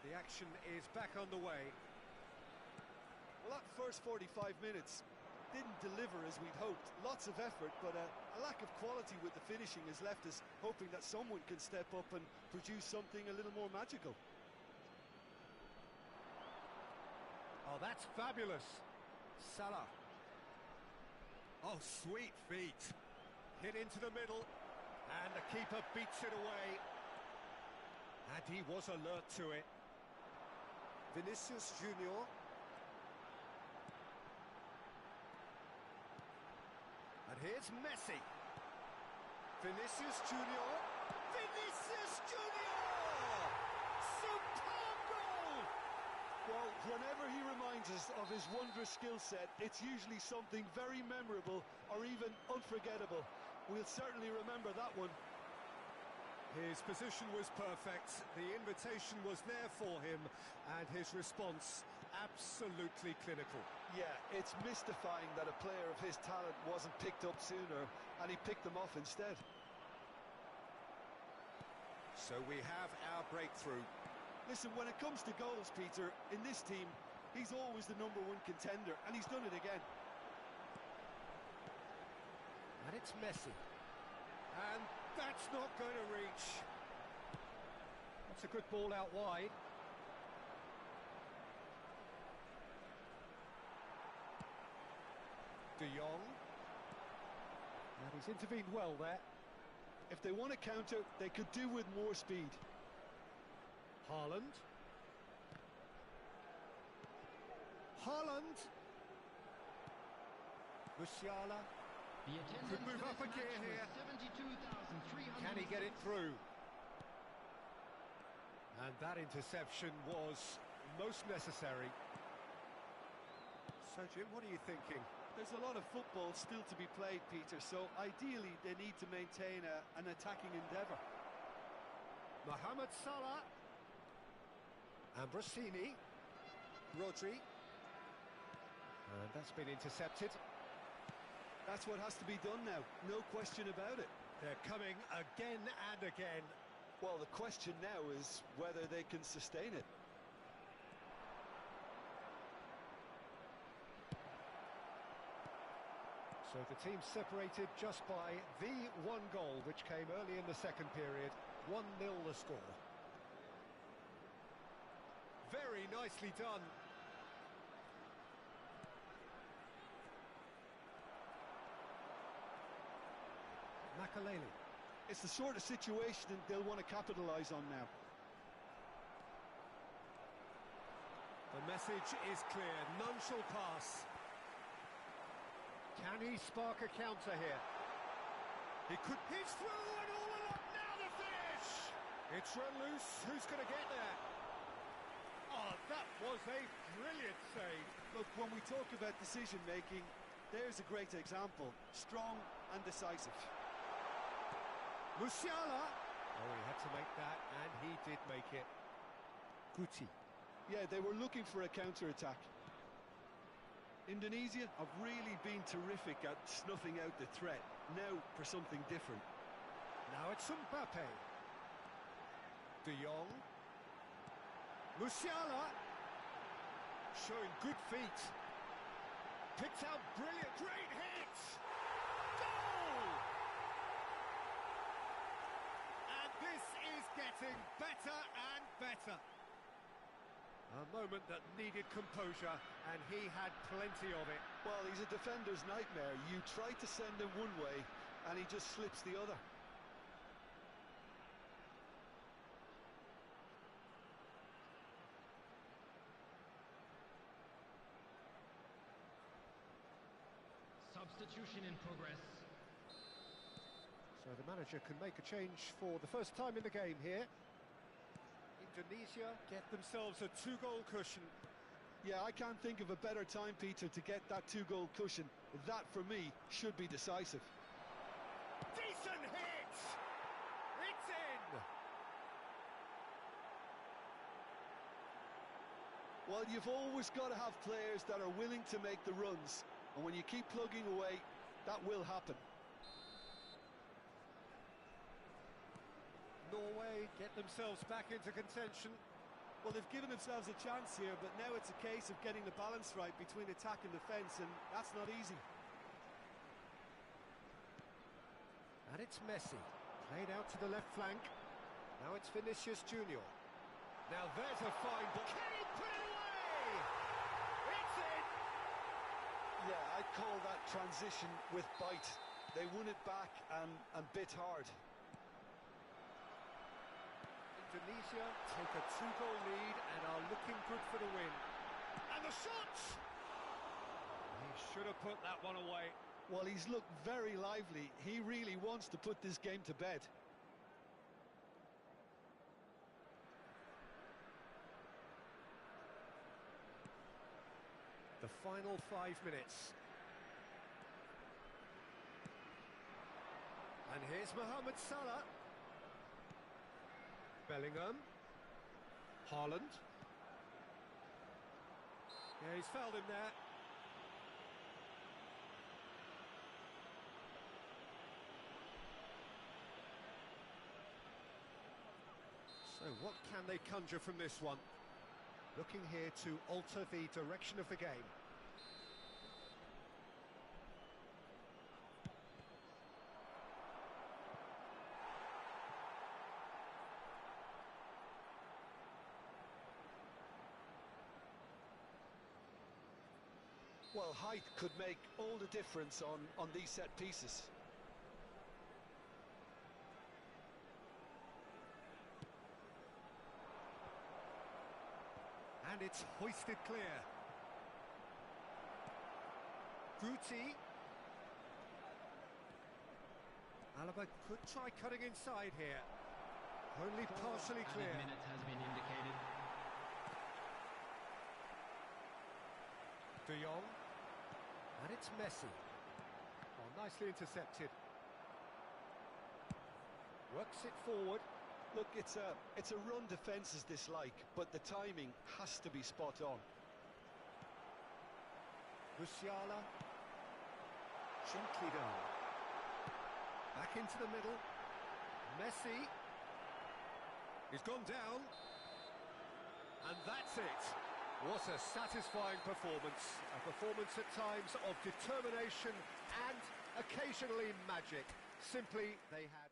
The action is back underway. Well, that first 45 minutes didn't deliver as we'd hoped. Lots of effort, but a lack of quality with the finishing has left us hoping that someone can step up and produce something a little more magical. Oh, that's fabulous. Salah. Oh, sweet feet. Hit into the middle, and the keeper beats it away. And he was alert to it. Vinicius Junior. And here's Messi. Vinicius Junior. Vinicius Junior! Superb goal! Well, whenever he reminds us of his wondrous skill set, it's usually something very memorable or even unforgettable. We'll certainly remember that one. His position was perfect, the invitation was there for him, and his response absolutely clinical. Yeah, it's mystifying that a player of his talent wasn't picked up sooner, and he picked them off instead. So we have our breakthrough. Listen, when it comes to goals, Peter, in this team, he's always the #1 contender, and he's done it again. And it's Messi. And that's not going to reach. That's a good ball out wide. De Jong. And he's intervened well there. If they want to counter, they could do with more speed. Haaland. Haaland. Musiala. Could move up a gear here. Can he get it through? And that interception was most necessary. So, Jim, what are you thinking? There's a lot of football still to be played, Peter, so ideally they need to maintain an attacking endeavour. Mohamed Salah. Ambrosini. Rodri. And that's been intercepted. That's what has to be done now, no question about it. They're coming again and again. Well, the question now is whether they can sustain it. So the team separated just by the one goal, which came early in the second period. 1-0 the score. Very nicely done. Makaleli. It's the sort of situation they'll want to capitalise on now. The message is clear, none shall pass. Can he spark a counter here? He could... He's through and all along, now the finish! It's run loose, who's going to get there? Oh, that was a brilliant save. Look, when we talk about decision-making, there's a great example. Strong and decisive. Musiala! Oh, he had to make that, and he did make it. Guti. Yeah, they were looking for a counter-attack. Indonesia have really been terrific at snuffing out the threat. Now for something different. Now it's Mbappe. De Jong. Musiala. Showing good feet. Picked out brilliant, great hit! Goal! And this is getting better and better. A moment that needed composure, and he had plenty of it. Well, he's a defender's nightmare. You try to send him one way, and he just slips the other. Substitution in progress. So the manager can make a change for the first time in the game here. Indonesia get themselves a two-goal cushion. Yeah, I can't think of a better time, Peter, to get that two-goal cushion. That, for me, should be decisive. Decent hit! It's in! Well, you've always got to have players that are willing to make the runs. And when you keep plugging away, that will happen. Norway get themselves back into contention. Well, they've given themselves a chance here, but now it's a case of getting the balance right between attack and defence, and that's not easy. And it's Messi, played out to the left flank. Now it's Vinicius Junior. Now there's a fine ball. Can he put it away? It's in! Yeah, I'd call that transition with bite. They won it back and bit hard. Indonesia take a two-goal lead and are looking good for the win. And the shot! He should have put that one away. Well, he's looked very lively. He really wants to put this game to bed. The final 5 minutes. And here's Mohamed Salah. Bellingham. Haaland. Yeah, he's fouled him there. So what can they conjure from this one? Looking here to alter the direction of the game. Well, height could make all the difference on these set pieces. And it's hoisted clear. Guti. Alaba could try cutting inside here. Only partially clear. Added minute has been indicated. De Jong. And it's Messi. Oh, nicely intercepted. Works it forward. Look, it's a run defence is dislike, but the timing has to be spot on. Musiala. Gently down. Back into the middle. Messi. He's gone down. And that's it. What a satisfying performance. A performance at times of determination and occasionally magic. Simply, they have...